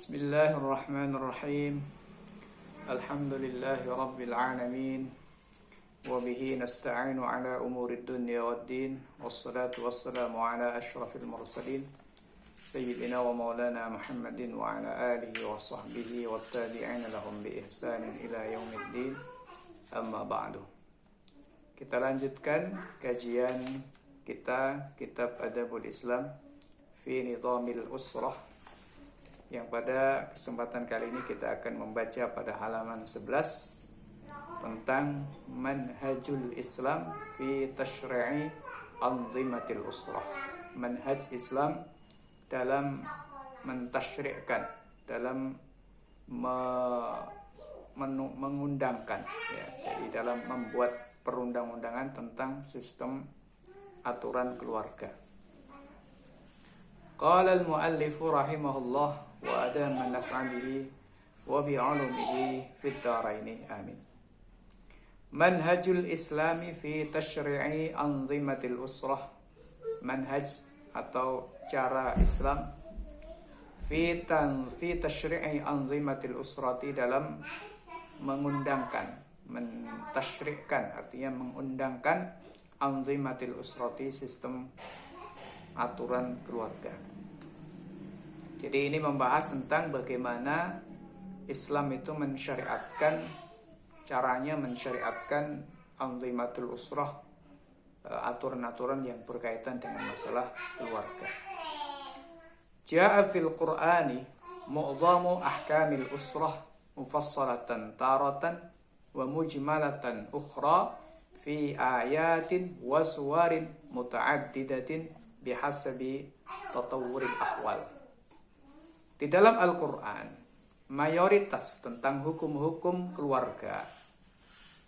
Bismillahirrahmanirrahim. Alhamdulillahi rabbil alamin. Wa bihi nasta'inu ala umurid dunya waddin. Wassalatu wassalamu ala asyrafil mursalin Sayyidina wa maulana Muhammadin wa ala alihi wa sahbihi wa tabi'ina lahum bi ihsanin ila yaumiddin. Amma ba'du. Kita lanjutkan kajian kita Kitab Adabul Islam fi Nizamil Usrah, yang pada kesempatan kali ini kita akan membaca pada halaman 11 tentang manhajul Islam fi tashri'i anzimatil usrah. Manhaj Islam dalam mentashri'kan, dalam mengundangkan, ya, jadi dalam membuat perundang-undangan tentang sistem aturan keluarga. Qala al-muallifu rahimahullah wa adama naf'alihi wa bi'ulumihi fid dharaini amin. Manhajul Islami fi tashri'i anzimatil usrah. Manhaj atau cara Islam fi tashri'i anzimatil usrati, dalam mengundangkan, mentashri'kan artinya mengundangkan anzimatil usrati, sistem aturan keluarga. Jadi ini membahas tentang bagaimana Islam itu mensyariatkan, caranya mensyariatkan anzimatul usrah, aturan-aturan yang berkaitan dengan masalah keluarga. Ja'a fil Qur'ani mu'dhamu ahkamil usrah mufassalatan taratan wa mujmalatan ukhra fi ayatin wa suwarin muta'addidatin bihasabi tatawwuril ahwal. Di dalam Al-Quran, mayoritas tentang hukum-hukum keluarga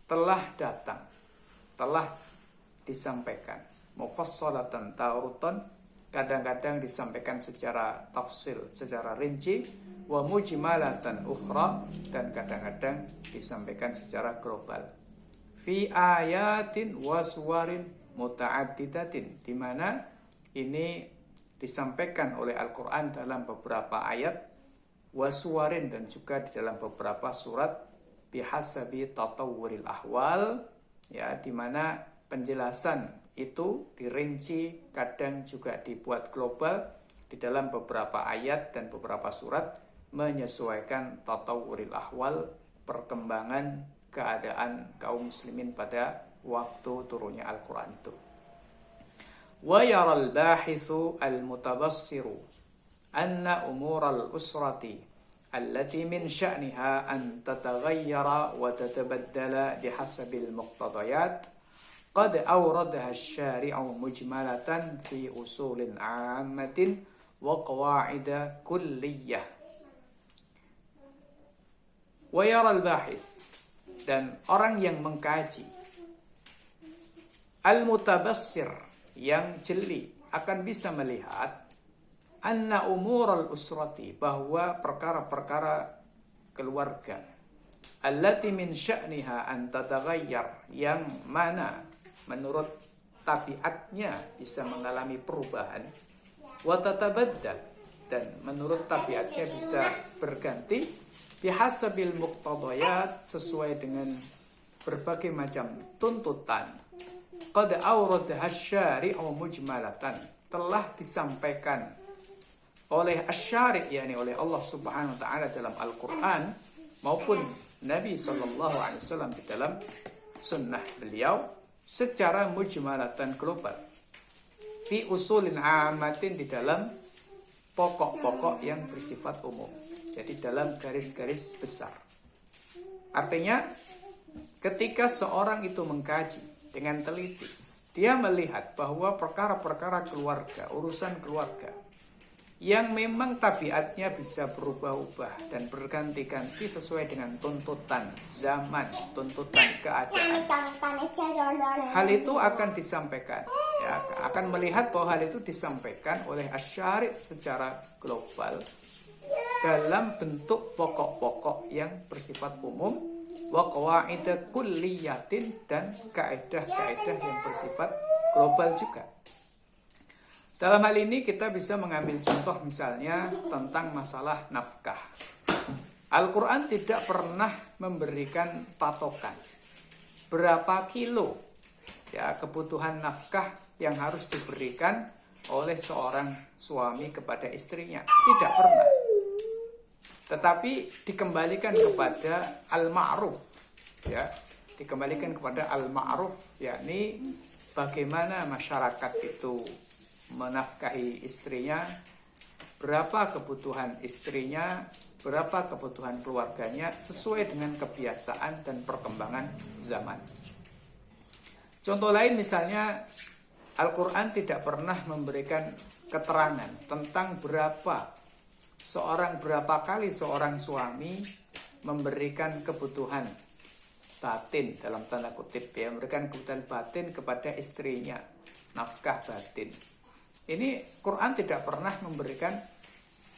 telah datang, telah disampaikan. Mufassalatan ta'rutan, kadang-kadang disampaikan secara tafsil, secara rinci. Wa mujmalatan ukhra, dan kadang-kadang disampaikan secara global. Fi ayatin wa suwarin muta'addidatin, di mana ini disampaikan oleh Al-Quran dalam beberapa ayat, wasuwarin, dan juga di dalam beberapa surat, bihasabi tatawwuril ahwal, ya, di mana penjelasan itu dirinci, kadang juga dibuat global di dalam beberapa ayat dan beberapa surat, menyesuaikan tatawwuril ahwal, perkembangan keadaan kaum muslimin pada waktu turunnya Al-Quran itu. Wa yaral bahithu al-mutabassiru anna umural usrati allati min sya'niha an tataghayyara wa tatabaddala bihasabil muqtadayat qad awradaha asy-syari'u mujmalatan fi usulin 'ammatin wa qawa'ida kulliyah. Wa yaral bahith, dan orang yang mengkaji, al-mutabassir, yang jeli, akan bisa melihat anna umural usrati, bahwa perkara-perkara keluarga, allati min sya'niha an tataghayyar, yang mana menurut tabiatnya bisa mengalami perubahan, wa tatabaddal, dan menurut tabiatnya bisa berganti, bihasabil muqtadayat, sesuai dengan berbagai macam tuntutan, qad awradaha asy-syari'u mujmalatan, telah disampaikan oleh asy-syari', yakni oleh Allah Subhanahu wa taala dalam Al-Qur'an maupun Nabi sallallahu alaihi wasallam di dalam sunnah beliau, secara mujmalatan global, fi usulin 'ammatin, di dalam pokok-pokok yang bersifat umum. Jadi dalam garis-garis besar. Artinya ketika seorang itu mengkaji dengan teliti, dia melihat bahwa perkara-perkara keluarga, urusan keluarga, yang memang tabiatnya bisa berubah-ubah dan berganti-ganti sesuai dengan tuntutan zaman, tuntutan keadaan, hal itu akan disampaikan, ya, akan melihat bahwa hal itu disampaikan oleh asy-syari' secara global dalam bentuk pokok-pokok yang bersifat umum, wa qawaida kulliyatin, dan kaidah-kaidah yang bersifat global juga. Dalam hal ini kita bisa mengambil contoh misalnya tentang masalah nafkah. Al-Quran tidak pernah memberikan patokan berapa kilo ya kebutuhan nafkah yang harus diberikan oleh seorang suami kepada istrinya. Tidak pernah. Tetapi dikembalikan kepada al-ma'ruf, ya, dikembalikan kepada al-ma'ruf, yakni bagaimana masyarakat itu menafkahi istrinya, berapa kebutuhan istrinya, berapa kebutuhan keluarganya sesuai dengan kebiasaan dan perkembangan zaman. Contoh lain misalnya Al-Quran tidak pernah memberikan keterangan tentang berapa kali seorang suami memberikan kebutuhan batin, dalam tanda kutip ya, memberikan kebutuhan batin kepada istrinya, nafkah batin. Ini Quran tidak pernah memberikan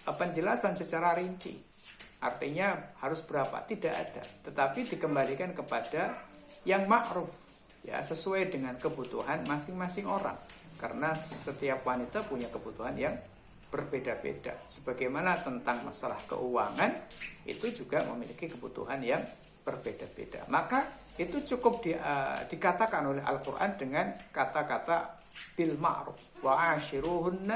penjelasan secara rinci. Artinya harus berapa, tidak ada. Tetapi dikembalikan kepada yang ma'ruf, ya, sesuai dengan kebutuhan masing-masing orang. Karena setiap wanita punya kebutuhan yang berbeda-beda. Sebagaimana tentang masalah keuangan, itu juga memiliki kebutuhan yang berbeda-beda. Maka itu cukup dikatakan oleh Al-Quran dengan kata-kata bil ma'ruf wa ashiruhunna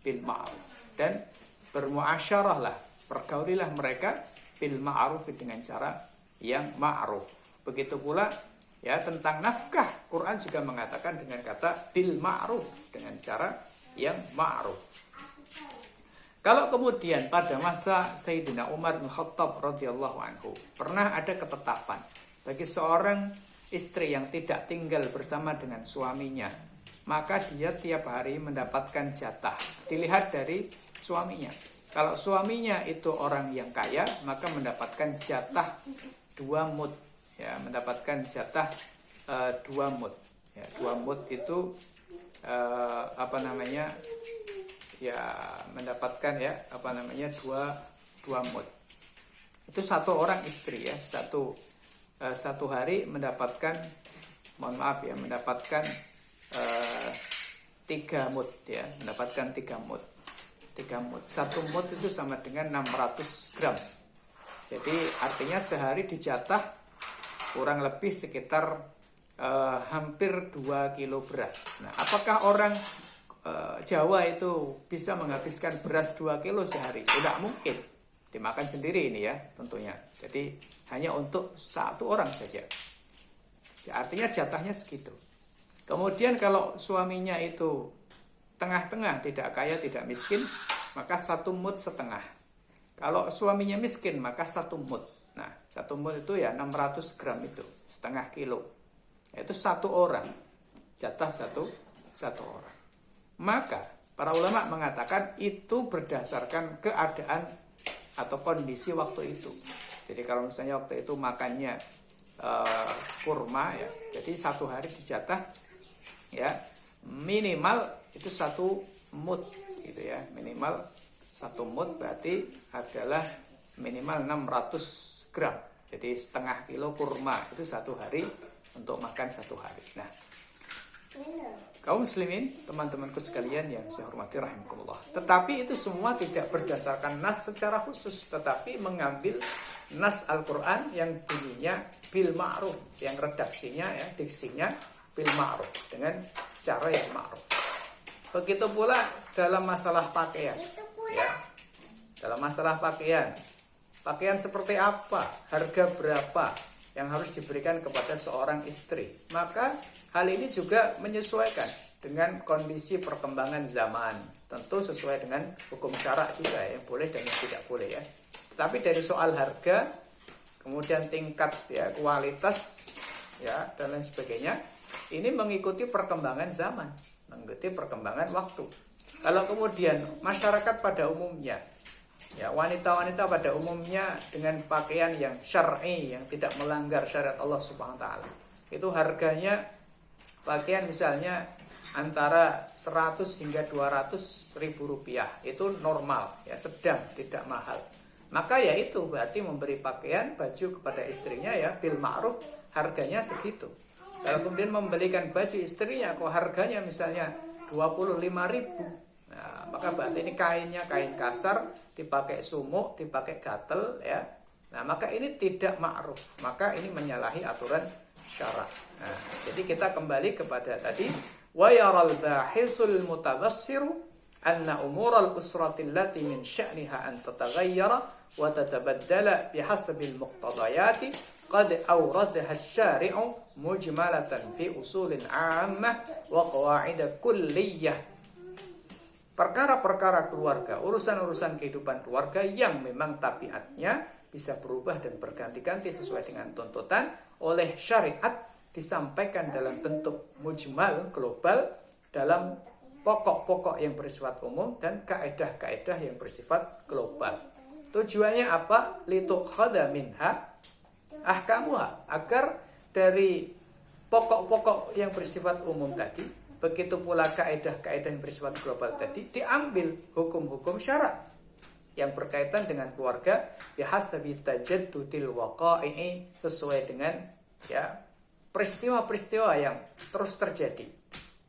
bil ma'ruf, dan bermuasyarahlah, pergaulilah mereka bil ma'ruf dengan cara yang ma'ruf. Begitu pula ya tentang nafkah, Quran juga mengatakan dengan kata bil ma'ruf, dengan cara yang ma'ruf. Kalau kemudian pada masa Sayyidina Umar bin Khattab radhiyallahu anhu pernah ada ketetapan bagi seorang istri yang tidak tinggal bersama dengan suaminya, maka dia tiap hari mendapatkan jatah. Dilihat dari suaminya. Kalau suaminya itu orang yang kaya, maka mendapatkan jatah 2 mud. Ya, mendapatkan jatah 2 mud. Ya, 2 mud itu ya mendapatkan ya 2 mud. Itu satu orang istri ya, satu hari mendapatkan, mendapatkan 3 mud ya, mendapatkan 3 mud. 3 mud. 1 mud itu sama dengan 600 gram. Jadi artinya sehari dijatah kurang lebih sekitar hampir 2 kilo beras. Nah, apakah orang Jawa itu bisa menghabiskan beras 2 kilo sehari? Tidak mungkin. Dimakan sendiri ini ya tentunya. Jadi hanya untuk 1 orang saja. Ya, artinya jatahnya segitu. Kemudian kalau suaminya itu tengah-tengah, tidak kaya, tidak miskin, maka 1 mud setengah. Kalau suaminya miskin, maka 1 mud. Nah, 1 mud itu ya 600 gram itu, setengah kilo. Itu 1 orang, jatah satu orang. Maka para ulama mengatakan itu berdasarkan keadaan atau kondisi waktu itu. Jadi kalau misalnya waktu itu makannya kurma ya, jadi 1 hari dijatah ya minimal itu 1 mud gitu ya, minimal 1 mud berarti adalah minimal 600 gram. Jadi setengah kilo kurma itu 1 hari untuk makan 1 hari. Nah, kaum muslimin, teman-temanku sekalian yang saya hormati rahimakumullah. Tetapi itu semua tidak berdasarkan nas secara khusus, tetapi mengambil nas Al-Quran yang bunyinya bil ma'ruf, yang redaksinya ya, diksinya bil ma'ruf, dengan cara yang ma'ruf. Begitu pula dalam masalah pakaian ya. Dalam masalah pakaian seperti apa, harga berapa yang harus diberikan kepada seorang istri. Maka hal ini juga menyesuaikan dengan kondisi perkembangan zaman. Tentu sesuai dengan hukum syarak juga ya, boleh dan yang tidak boleh ya. Tapi dari soal harga, kemudian tingkat ya, kualitas ya, dan lain sebagainya, ini mengikuti perkembangan zaman, mengikuti perkembangan waktu. Kalau kemudian masyarakat pada umumnya, ya wanita-wanita pada umumnya dengan pakaian yang syar'i, yang tidak melanggar syariat Allah Subhanahu wa taala, itu harganya pakaian misalnya antara 100 hingga 200 ribu rupiah, itu normal ya, sedang, tidak mahal. Maka ya itu berarti memberi pakaian baju kepada istrinya ya bil ma'ruf, harganya segitu. Kalau kemudian membelikan baju istrinya kok harganya misalnya 25.000. Nah, maka berarti ini kainnya kain kasar, dipakai sumuk, dipakai gatel ya. Nah, maka ini tidak ma'ruf. Maka ini menyalahi aturan syarak. Nah, jadi kita kembali kepada tadi wa yaral bahisul mutabassiru anna umural usrati allati min sya'niha an tataghayyara wa tatabaddala bihasabil muqtadayati qad awradaha asy-syari'u mujmalatan fi usulin 'ammah wa qawaid kulliyah. Perkara-perkara keluarga, urusan-urusan kehidupan keluarga yang memang tabiatnya bisa berubah dan berganti-ganti sesuai dengan tuntutan oleh syariat, disampaikan dalam bentuk mujmal, global, dalam pokok-pokok yang bersifat umum dan kaedah-kaedah yang bersifat global. Tujuannya apa? Litukhadha minha ahkamuha, agar dari pokok-pokok yang bersifat umum tadi, begitu pula kaedah-kaedah yang bersifat global tadi, diambil hukum-hukum syarak yang berkaitan dengan keluarga bihasabi tajaddudil waqa'i, sesuai dengan ya peristiwa-peristiwa yang terus terjadi,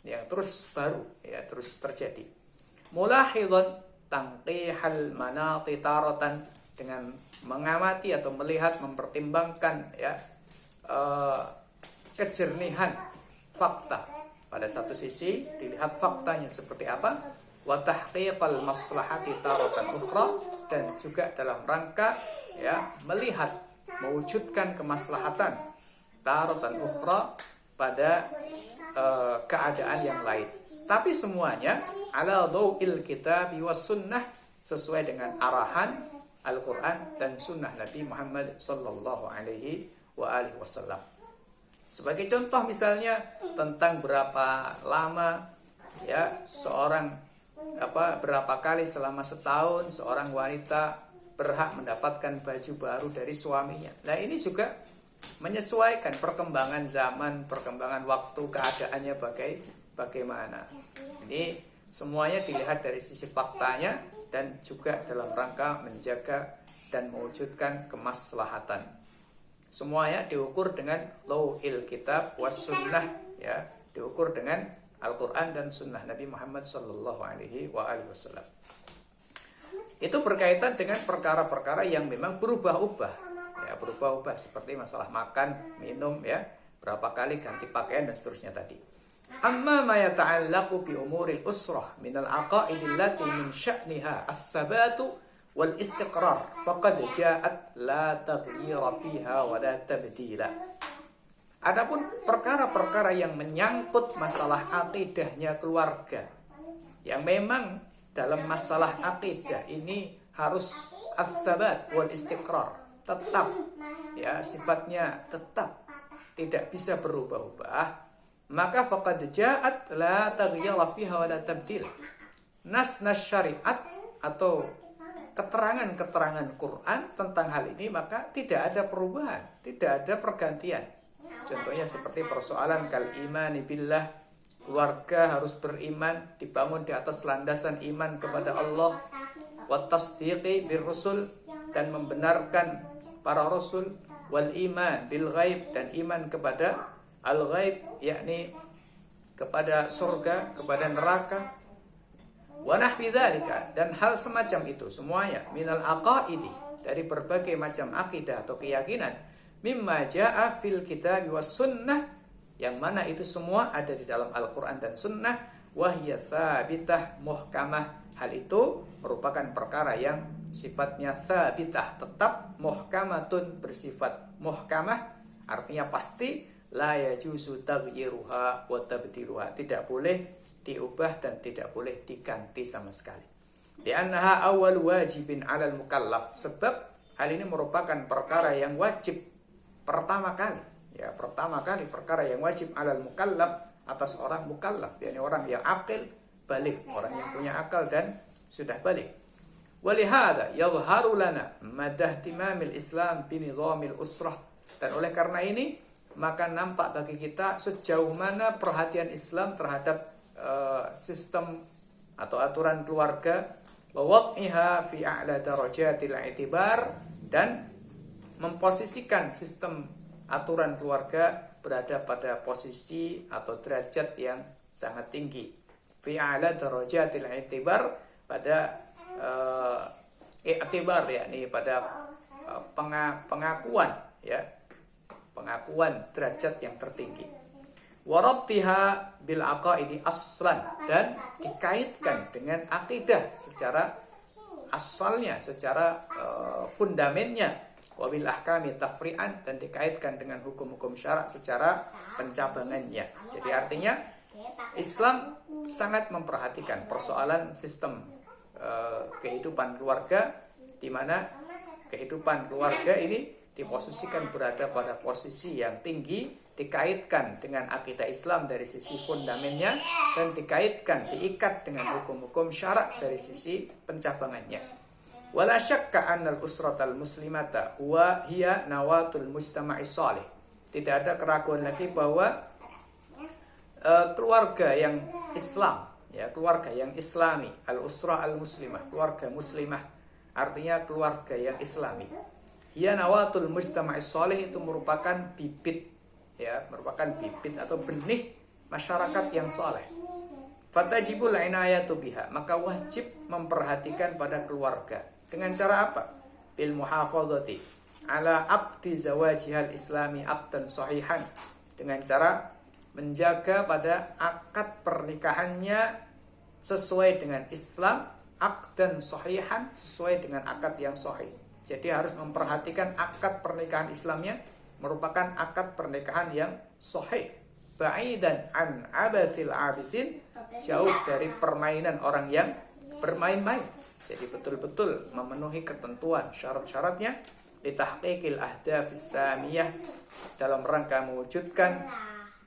yang terus baru ya terus terjadi. Mulahidhan tanqihal manati taratan, dengan mengamati atau melihat, mempertimbangkan ya kejernihan fakta. Pada satu sisi dilihat faktanya seperti apa, wa tahqiqal maslahati taratan ukhra, dan juga dalam rangka ya melihat, mewujudkan kemaslahatan taratan ukhra pada keadaan yang lain. Tapi semuanya ala dhau'il kitab was sunnah, sesuai dengan arahan Al-Quran dan sunnah Nabi Muhammad sallallahu alaihi wa alihi wasallam. Sebagai contoh misalnya tentang berapa lama ya berapa kali selama setahun seorang wanita berhak mendapatkan baju baru dari suaminya. Nah, ini juga menyesuaikan perkembangan zaman, perkembangan waktu, keadaannya bagaimana. Ini semuanya dilihat dari sisi faktanya dan juga dalam rangka menjaga dan mewujudkan kemaslahatan. Semuanya diukur dengan lauhil kitab was sunnah ya, diukur dengan Al-Quran dan sunnah Nabi Muhammad sallallahu alaihi wasallam. Itu berkaitan dengan perkara-perkara yang memang berubah-ubah ya, berubah-ubah seperti masalah makan, minum ya, berapa kali ganti pakaian dan seterusnya tadi. Amma ma yata'allaqu bi umuril usrah min al-aqaid allati min sya'niha ats-tsabatu wal istiqrar faqad ja'at la taghyira fiha wa la tabdila. Adapun perkara-perkara yang menyangkut masalah akidahnya keluarga, yang memang dalam masalah akidah ini harus ats-tsabat wal istiqrar, tetap ya, sifatnya tetap, tidak bisa berubah-ubah, maka faqad ja'at la taghyira fiha wa la tabdil. Nas-nas syariat atau keterangan-keterangan Quran tentang hal ini maka tidak ada perubahan, tidak ada pergantian. Contohnya seperti persoalan kal imani billah, keluarga harus beriman, dibangun di atas landasan iman kepada Allah, wa tasdiqi bir rusul, dan membenarkan para rasul, wal iman bil ghaib, dan iman kepada al ghaib, yakni kepada surga, kepada neraka, wa nahwi dzalika, dan hal semacam itu semuanya minal aqaidi, dari berbagai macam akidah atau keyakinan, mimma jaa fil kitab was sunnah, yang mana itu semua ada di dalam Al-Quran dan sunnah, wahya tsabitah muhkamah, hal itu merupakan perkara yang sifatnya tsabitah, tetap, muhkamatun, bersifat muhkamah, artinya pasti, la yajuzu taghyiruha wa tabdiluha, tidak boleh diubah dan tidak boleh diganti sama sekali. Li'annaha awal wajibin 'alal mukallaf, sebab hal ini merupakan perkara yang wajib pertama kali ya, pertama kali perkara yang wajib 'alal mukallaf, atas orang mukallaf, yakni orang yang akil balik, orang yang punya akal dan sudah balik. Walihada yadhharu lana madah timamil Islam bi nizamil usrah, dan oleh karena ini maka nampak bagi kita sejauh mana perhatian Islam terhadap sistem atau aturan keluarga, wa wad'iha fi a'la darajatil i'tibar, dan memposisikan sistem aturan keluarga berada pada posisi atau derajat yang sangat tinggi. fi a'la darajatil i'tibar, pada i'tibar, yakni pada pengakuan, ya, pengakuan derajat yang tertinggi. Warabtiha bil aqaidi aslan, dan dikaitkan dengan akidah secara asalnya, secara fundamennya. Wabil ahkami tafri'an, dan dikaitkan dengan hukum-hukum syarak secara pencabangannya. Jadi artinya Islam sangat memperhatikan persoalan sistem kehidupan keluarga, di mana kehidupan keluarga ini diposisikan berada pada posisi yang tinggi, dikaitkan dengan akidah Islam dari sisi fundamennya, dan dikaitkan, diikat dengan hukum-hukum syarak dari sisi pencabangannya. Wala syakka annal usratal muslimata huwa hiya nawatul mujtama'i shalih. Tidak ada keraguan lagi bahwa keluarga yang Islam, ya, keluarga yang Islami, al-usrah al-muslimah, keluarga muslimah, artinya keluarga yang Islami. Hiya nawatul mujtama'i shalih, itu merupakan bibit, ya, merupakan bibit atau benih masyarakat yang saleh. Fatajibul inayatu biha, maka wajib memperhatikan pada keluarga. Dengan cara apa? Bil muhafazati ala aqdi zawajihal islami aqdan sahihan, dengan cara menjaga pada akad pernikahannya sesuai dengan Islam, aqdan sahihan, sesuai dengan akad yang sahih. Jadi harus memperhatikan akad pernikahan Islamnya merupakan akad pernikahan yang sahih, ba'idan an abathil abithin, jauh dari permainan orang yang bermain-main. Jadi betul-betul memenuhi ketentuan syarat-syaratnya, litahqiqil ahdafis samiyah, dalam rangka mewujudkan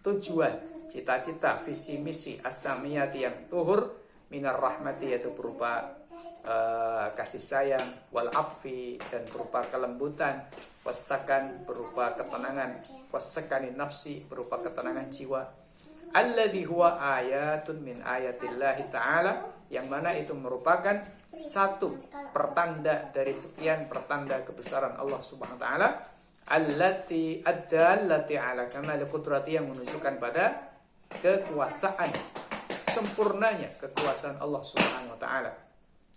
tujuan, cita-cita, visi misi as-samiyati yang tuhur, minar rahmati, yaitu berupa kasih sayang, wal afi, dan berupa kelembutan, wasakan, berupa ketenangan, wasakani nafsi, berupa ketenangan jiwa, alladhi huwa ayatun min ayatillahi ta'ala, yang mana itu merupakan satu pertanda dari sekian pertanda kebesaran Allah Subhanahu wa taala, allati ad-dallati ala kamali qudrati, yang menunjukkan pada kekuasaan, sempurnanya kekuasaan Allah Subhanahu wa taala.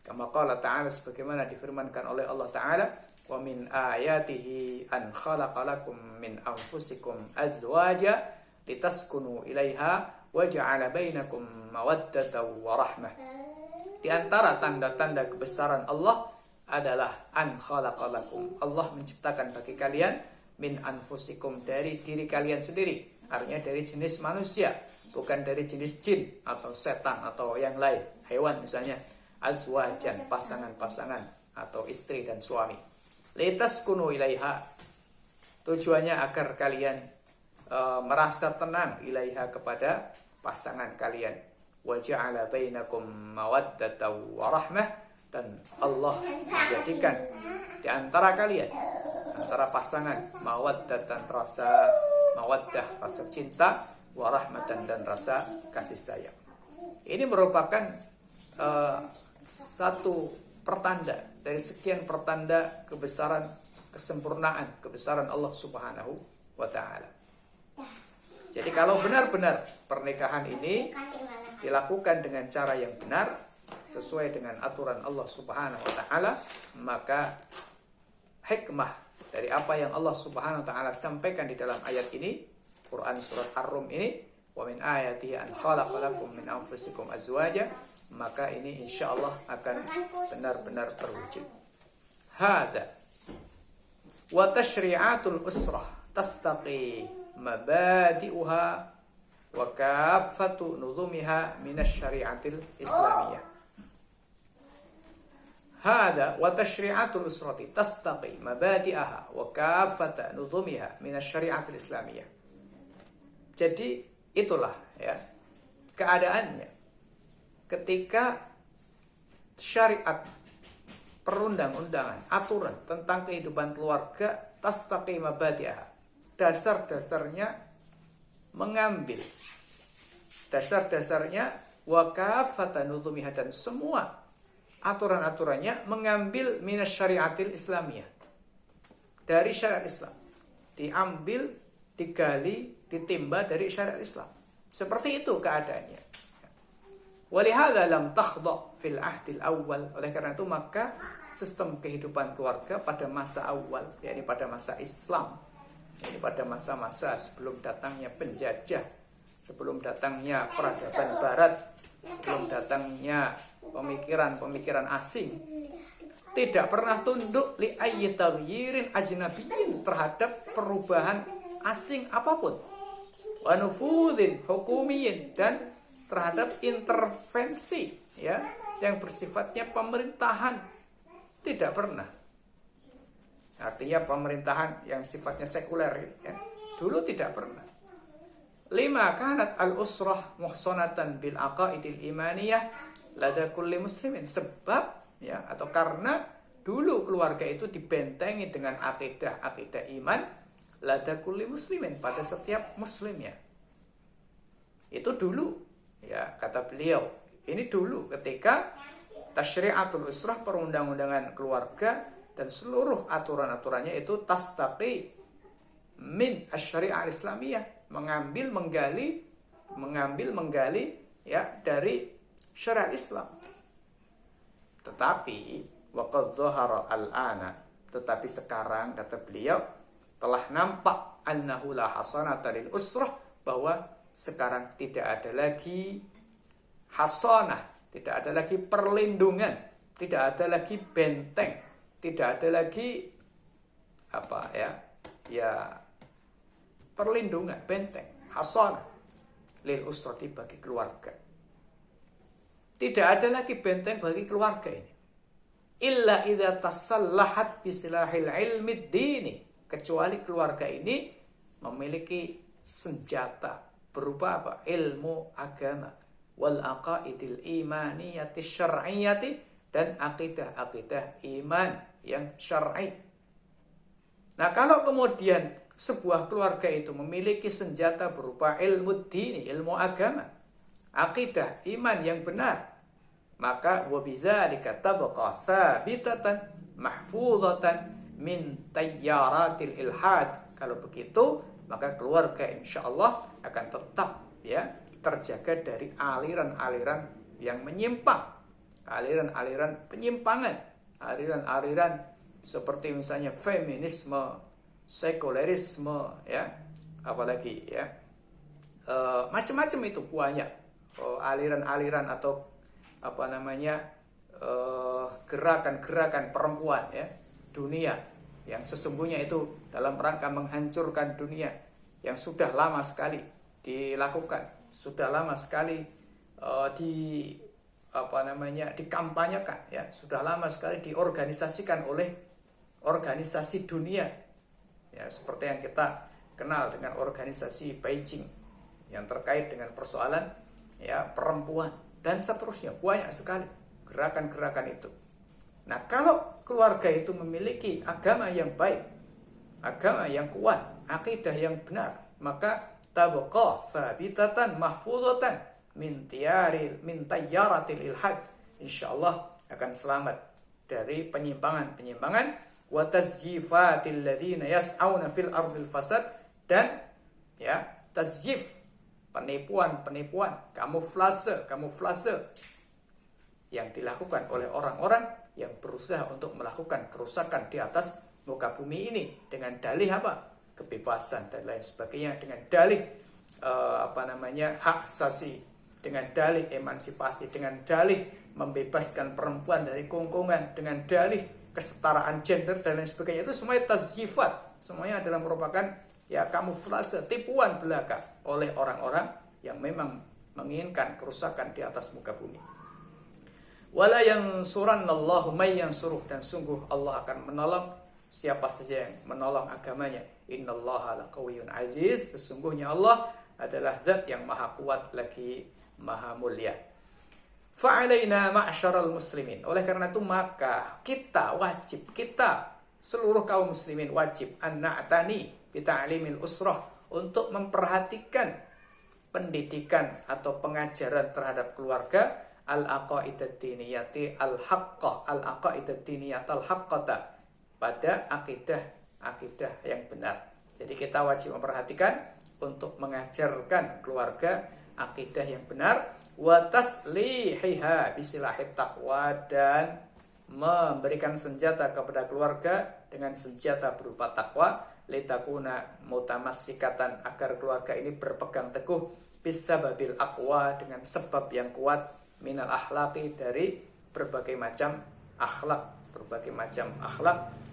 Kama qala ta'ala, sebagaimana difirmankan oleh Allah taala, wa min ayatihi an khalaqalakum min anfusikum azwaja litaskunu ilaiha wa ja'ala bainakum mawaddatan wa rahmah. Di antara tanda-tanda kebesaran Allah adalah an khalaqalakum, Allah menciptakan bagi kalian min anfusikum, dari diri kalian sendiri, artinya dari jenis manusia, bukan dari jenis jin atau setan atau yang lain, hewan misalnya. Azwajan, pasangan-pasangan atau istri dan suami. Litaskunu ilaiha, tujuannya agar kalian merasa tenang, ilaiha, kepada pasangan kalian. Wa ja'ala bainakum mawaddatan wa rahmah, dan Allah menjadikan di antara kalian, antara pasangan, mawaddatan, rasa mawaddah, rasa cinta, wa rahmatan, dan rasa kasih sayang. Ini merupakan satu pertanda dari sekian pertanda kebesaran, kesempurnaan, kebesaran Allah Subhanahu wa taala. Jadi kalau benar-benar pernikahan ini dilakukan dengan cara yang benar, sesuai dengan aturan Allah Subhanahu wa taala, maka hikmah dari apa yang Allah Subhanahu wa taala sampaikan di dalam ayat ini, Quran surat Ar-Rum ini, wa min ayatihi an khalaqalakum min anfusikum azwaja, maka ini insyaallah akan benar-benar terwujud. Hada wa tashri'atul usrah tastaqi mabadi'uha wa kaffatu nuzumiha minasyari'atil islamiyah. Hada wa tashri'atul usrati tastaqi mabadi'aha wa kaffata nuzumiha minasyari'atil islamiyah. Jadi itulah, ya, keadaannya ketika syariat, perundang-undangan, aturan tentang kehidupan keluarga, tastaqi mabadi'aha, dasar-dasarnya mengambil, dasar-dasarnya wa kaffata nuzumiha, dan semua aturan-aturannya mengambil minas syariatil islamiyah, dari syariat Islam, diambil, digali, ditimba dari syariat Islam. Seperti itu keadaannya. Walihada lam takhda fil ahdil awal. Oleh karena itu maka sistem kehidupan keluarga pada masa awal, yakni pada masa Islam, yakni pada masa-masa sebelum datangnya penjajah, sebelum datangnya peradaban barat, sebelum datangnya pemikiran-pemikiran asing, tidak pernah tunduk li ayyi taghyirin ajnabiyyin, terhadap perubahan asing apapun, wa nufudhin hukumiyyin, dan terhadap intervensi ya yang bersifatnya pemerintahan, tidak pernah. Artinya pemerintahan yang sifatnya sekuler ya, dulu tidak pernah. Lima kanat al-usrah muhsanatan bil aqaidil imaniyah lada kulli muslimin, sebab ya atau karena dulu keluarga itu dibentengi dengan akidah iman lada kulli muslimin, pada setiap muslimnya. Itu dulu ya, kata beliau, ini dulu ketika tasyri'atul usrah, perundang-undangan keluarga dan seluruh aturan-aturannya itu tastaqi min asy-syari'ah al-islamiyah, mengambil menggali ya dari syariat Islam. Tetapi waqad dhahara al-ana, tetapi sekarang kata beliau telah nampak annahu la hasanata lil usrah, bahwa sekarang tidak ada lagi hasanah, tidak ada lagi perlindungan, tidak ada lagi benteng, tidak ada lagi perlindungan, benteng, hasanah lil usrati, bagi keluarga. Tidak ada lagi benteng bagi keluarga ini. Illa idza tasallahat bisilahil ilmi dini, kecuali keluarga ini memiliki senjata berupa apa? Ilmu agama, wal aqaidil imaniyati syar'iyyati, dan akidah iman yang syar'i. Nah, kalau kemudian sebuah keluarga itu memiliki senjata berupa ilmu dini, ilmu agama, akidah iman yang benar, maka wabidzalika tabqa tsabitatan mahfuzatan min tayyaratil ilhad. Kalau begitu, maka keluarga insyaallah akan tetap ya terjaga dari aliran-aliran yang menyimpang, aliran-aliran penyimpangan, aliran-aliran seperti misalnya feminisme, sekulerisme, ya, apalagi ya, macam-macam itu banyak aliran-aliran atau gerakan-gerakan perempuan ya dunia, yang sesungguhnya itu dalam rangka menghancurkan dunia, yang sudah lama sekali dilakukan, sudah lama sekali dikampanyekan ya, sudah lama sekali diorganisasikan oleh organisasi dunia ya, seperti yang kita kenal dengan organisasi Beijing yang terkait dengan persoalan ya perempuan dan seterusnya, banyak sekali gerakan-gerakan itu. Nah, kalau keluarga itu memiliki agama yang baik, agama yang kuat, akidah yang benar, maka tabqa tsabitatan mahfuzatan min tayyaratil ilhad, insyaallah akan selamat dari penyimpangan-penyimpangan, wa tazyifatil ladzina yas'auna fil ardil fasad, dan ya tazyif, penipuan-penipuan, kamuflase yang dilakukan oleh orang-orang yang berusaha untuk melakukan kerusakan di atas muka bumi ini dengan dalih apa? Kebebasan dan lain sebagainya, dengan dalih hak asasi, dengan dalih emansipasi, dengan dalih membebaskan perempuan dari kungkungan, dengan dalih kesetaraan gender dan lain sebagainya. Itu semuanya tazyifat, semuanya adalah merupakan ya kamuflase, tipuan belaka oleh orang-orang yang memang menginginkan kerusakan di atas muka bumi. Wala yansurannallahu may yansuruh, dan sungguh Allah akan menolong siapa saja yang menolong agamanya. Innallaha laqawiyyun aziz, sesungguhnya Allah adalah zat yang maha kuat lagi maha mulia. Fa'alaina ma'syaral muslimin, oleh karena itu maka kita wajib, kita seluruh kaum muslimin wajib an na'tani bi ta'limil usrah, untuk memperhatikan pendidikan atau pengajaran terhadap keluarga, al-aqaidat diniyati al-haqqah, al-aqaidat diniyat al-haqqata, pada akidah yang benar. Jadi kita wajib memperhatikan untuk mengajarkan keluarga akidah yang benar, wa taslihiha bisilahit taqwa, dan memberikan senjata kepada keluarga dengan senjata berupa takwa, litakuna mutamassikatan, agar keluarga ini berpegang teguh bisababil aqwa, dengan sebab yang kuat, minal akhlaqi, dari berbagai macam akhlak,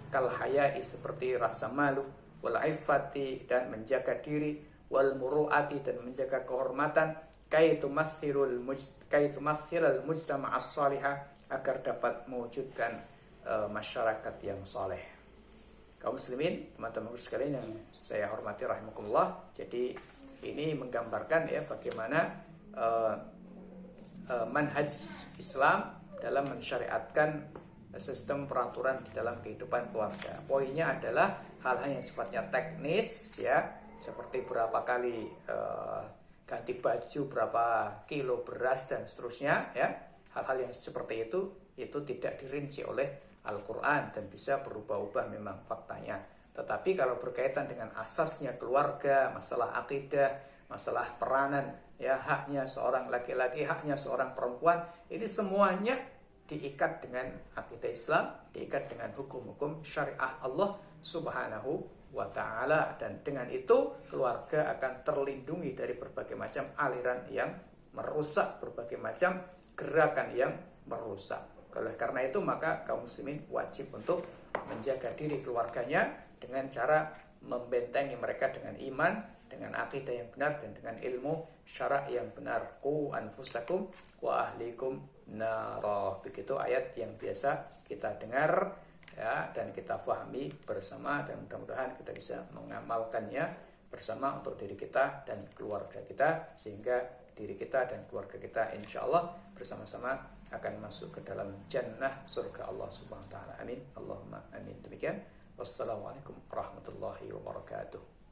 kal hayai, seperti rasa malu, wal iffati, dan menjaga diri, wal muruati, dan menjaga kehormatan, kaitumathilal mujtama' as-salihah, agar dapat mewujudkan masyarakat yang saleh. Kaum muslimin, teman-teman sekalian yang saya hormati rahimakumullah, jadi ini menggambarkan ya bagaimana manhaj Islam dalam mensyariatkan sistem peraturan di dalam kehidupan keluarga. Poinnya adalah hal-hal yang sifatnya teknis ya, seperti berapa kali ganti baju, berapa kilo beras, dan seterusnya ya. Hal-hal yang seperti itu tidak dirinci oleh Al-Quran dan bisa berubah-ubah memang faktanya. Tetapi kalau berkaitan dengan asasnya keluarga, masalah akidah, masalah peranan ya, haknya seorang laki-laki, haknya seorang perempuan, ini semuanya diikat dengan akidah Islam, diikat dengan hukum-hukum syariah Allah Subhanahu wa ta'ala, dan dengan itu keluarga akan terlindungi dari berbagai macam aliran yang merusak, berbagai macam gerakan yang merusak. Oleh karena itu maka kaum muslimin wajib untuk menjaga diri keluarganya dengan cara membentengi mereka dengan iman, dengan akidah yang benar, dan dengan ilmu syara' yang benar. Qu anfusakum wa ahlikum nara. Begitu ayat yang biasa kita dengar ya, dan kita pahami bersama, dan mudah-mudahan kita bisa mengamalkannya bersama untuk diri kita dan keluarga kita, sehingga diri kita dan keluarga kita insya Allah bersama-sama akan masuk ke dalam jannah surga Allah Subhanahu wa ta'ala. Amin. Allahumma amin. Demikian. Wassalamualaikum warahmatullahi wabarakatuh.